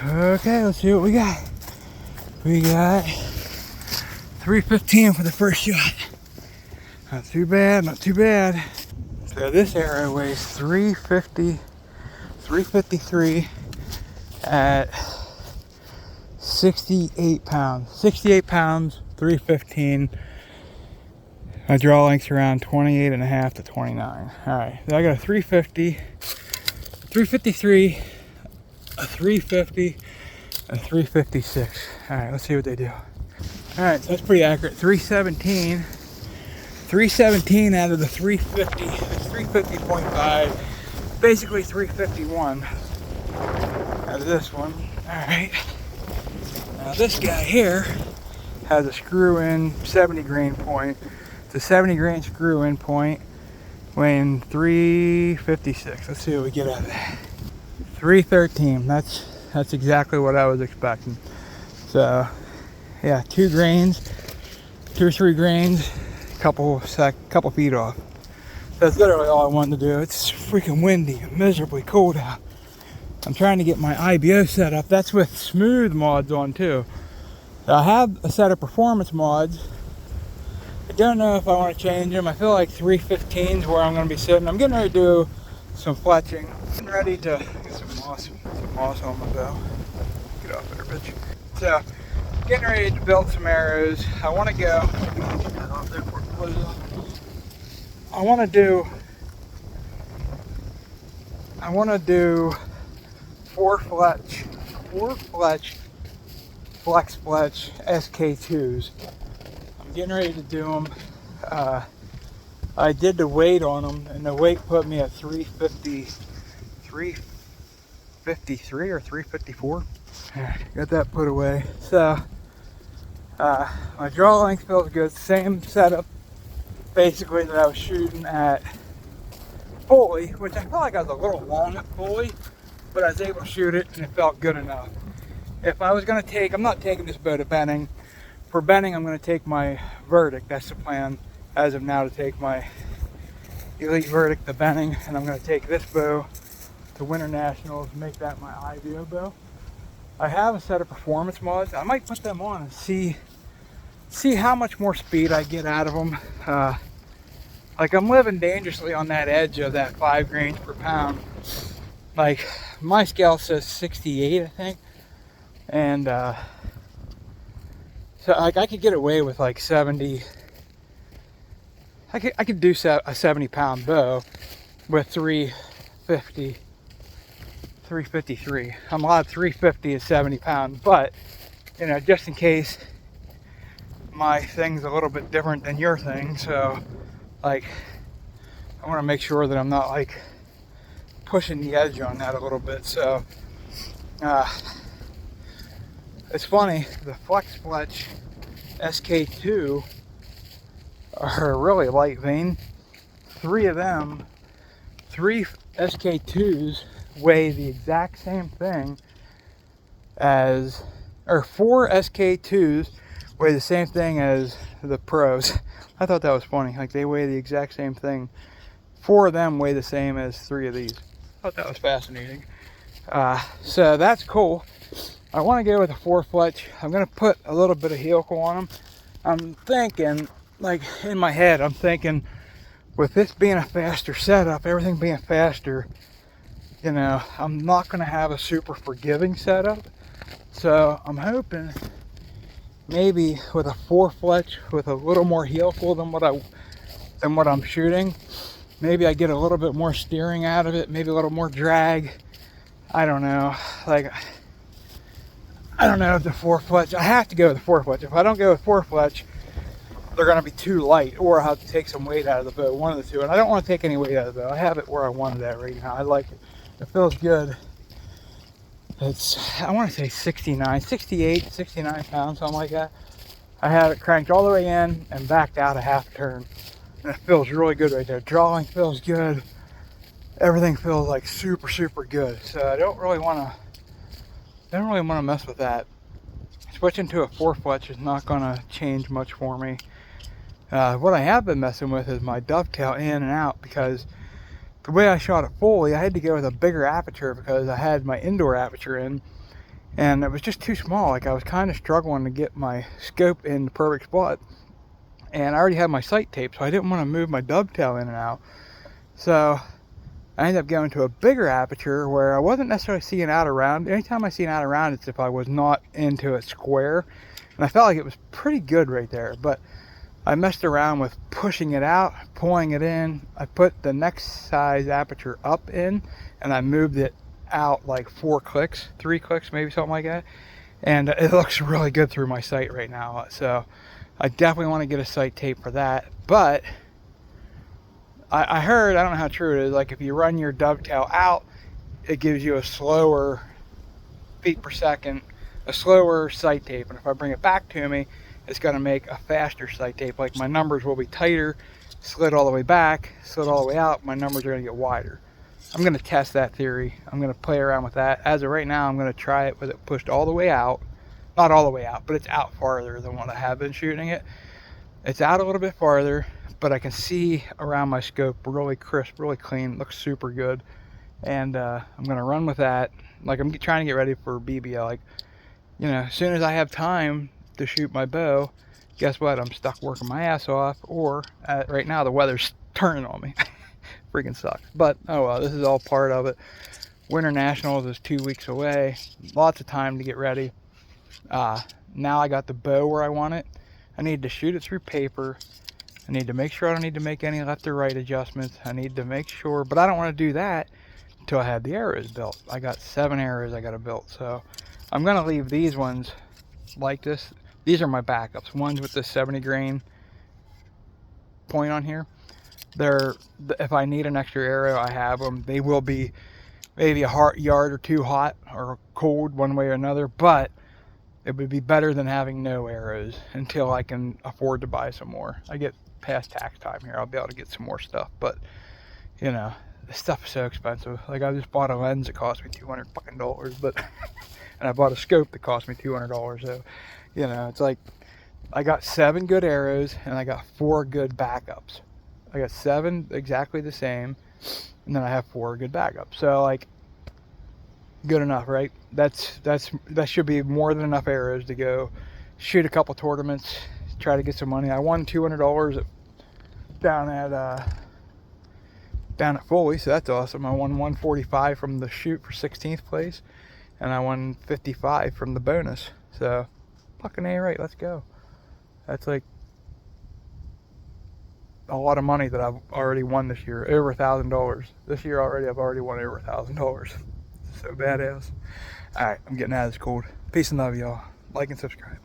Okay, let's see what we got. We got 315 for the first shot. Not too bad, not too bad. So this arrow weighs 353 at 68 pounds. 68 pounds, 315. My draw length's around 28 and a half to 29. All right, so I got a 350, 353, a 350, a 356. All right, let's see what they do. All right, so that's pretty accurate. 317 out of the 350. It's 350.5, basically 351 out of this one. All right. Now this guy here has a screw-in 70 grain point. It's a 70 grain screw-in point weighing 356. Let's see what we get out of that. 313. That's exactly what I was expecting. So yeah, 2 grains, 2 or 3 grains, couple feet off. That's literally all I wanted to do. It's freaking windy and miserably cold out. I'm trying to get my IBO set up. That's with smooth mods on too. I have a set of performance mods. I don't know if I want to change them. I feel like 315 is where I'm going to be sitting. I'm getting ready to do some fletching. I'm ready to get some moss on my bow. Get off there, bitch. So, getting ready to build some arrows. I want to go. Get that off there before it blows off. I want to do 4 fletch flex fletch SK2s. I'm getting ready to do them. I did the weight on them, and the weight put me at 353 or 354. Got that put away. So my draw length feels good. Same setup basically that I was shooting at Foley, which I felt like I was a little long at Foley, but I was able to shoot it and it felt good enough. If I was going to take, I'm not taking this bow to Benning. For Benning, I'm going to take my Verdict. That's the plan as of now, to take my Elite Verdict to Benning, and I'm going to take this bow to Winter Nationals and make that my IBO bow. I have a set of performance mods. I might put them on and see how much more speed I get out of them. Like, I'm living dangerously on that edge of that 5 grains per pound. Like, my scale says 68, I think. And so like I could get away with like 70. I could do a 70-pound bow with 353. I'm allowed 350 is 70 pounds, but you know, just in case my thing's a little bit different than your thing, so like I want to make sure that I'm not like pushing the edge on that a little bit. So it's funny, the Flex Fletch SK2 are really light vein. 3 of them, 3 SK2s weigh the exact same thing as, or 4 SK2s weigh the same thing as the pros. I thought that was funny, like they weigh the exact same thing. 4 of them weigh the same as 3 of these. I thought that was fascinating. So that's cool. I want to go with a 4 fletch. I'm going to put a little bit of helical on them. I'm thinking, like in my head, I'm thinking with this being a faster setup, everything being faster, you know, I'm not going to have a super forgiving setup. So I'm hoping maybe with a 4 fletch with a little more helical than what I'm shooting, maybe I get a little bit more steering out of it, maybe a little more drag. I don't know. Like, I don't know if the 4 fletch, I have to go with the 4 fletch. If I don't go with 4 fletch, they're going to be too light, or I'll have to take some weight out of the bow, one of the two. And I don't want to take any weight out of the bow. I have it where I wanted it right now. I like it. It feels good. It's, I want to say 69, 68, 69 pounds, something like that. I had it cranked all the way in and backed out a half turn. And it feels really good right there. Drawing feels good. Everything feels like super, super good. So I don't really want to mess with that. Switching to a 4 fletch is not going to change much for me. What I have been messing with is my dovetail in and out, because the way I shot at Foley, I had to go with a bigger aperture because I had my indoor aperture in, and it was just too small. Like I was kind of struggling to get my scope in the perfect spot, and I already had my sight tape, so I didn't want to move my dovetail in and out. So I ended up going to a bigger aperture where I wasn't necessarily seeing out around. Anytime I see an out around, it's if I was not into a square, and I felt like it was pretty good right there. But I messed around with pushing it out, pulling it in. I put the next size aperture up in, and I moved it out like 4 clicks, 3 clicks, maybe something like that. And it looks really good through my sight right now. So I definitely want to get a sight tape for that. But I heard, I don't know how true it is, like if you run your dovetail out, it gives you a slower feet per second, a slower sight tape. And if I bring it back to me, it's going to make a faster sight tape. Like my numbers will be tighter, slid all the way back, slid all the way out, my numbers are going to get wider. I'm going to test that theory. I'm going to play around with that. As of right now, I'm going to try it with it pushed all the way out. Not all the way out, but it's out farther than what I have been shooting it. It's out a little bit farther, but I can see around my scope really crisp, really clean. Looks super good. And I'm going to run with that. Like I'm trying to get ready for BBL. Like, you know, as soon as I have time to shoot my bow, guess what? I'm stuck working my ass off, or right now the weather's turning on me. Freaking sucks. But oh well, this is all part of it. Winter Nationals is 2 weeks away. Lots of time to get ready. Now I got the bow where I want it. I need to shoot it through paper. I need to make sure I don't need to make any left or right adjustments. I need to make sure, but I don't want to do that until I have the arrows built. I got 7 arrows I got to build, so I'm going to leave these ones like this. These are my backups. Ones with the 70 grain point on here. They're, if I need an extra arrow, I have them. They will be maybe a yard or two hot or cold one way or another, but it would be better than having no arrows until I can afford to buy some more. I get past tax time here, I'll be able to get some more stuff, but you know, this stuff is so expensive. Like I just bought a lens that cost me $200 fucking dollars, but and I bought a scope that cost me $200. So, you know, it's like I got 7 good arrows and I got 4 good backups. I got 7 exactly the same, and then I have 4 good backups. So like, good enough, right? That should be more than enough arrows to go shoot a couple tournaments, try to get some money. I won $200 down at Foley, so that's awesome. I won 145 from the shoot for 16th place, and I won 55 from the bonus. So fucking A right, let's go. That's like a lot of money that I've already won this year. Over $1,000 this year already. I've already won over $1,000. So badass. All right, I'm getting out of this cold. Peace and love, y'all. Like and subscribe.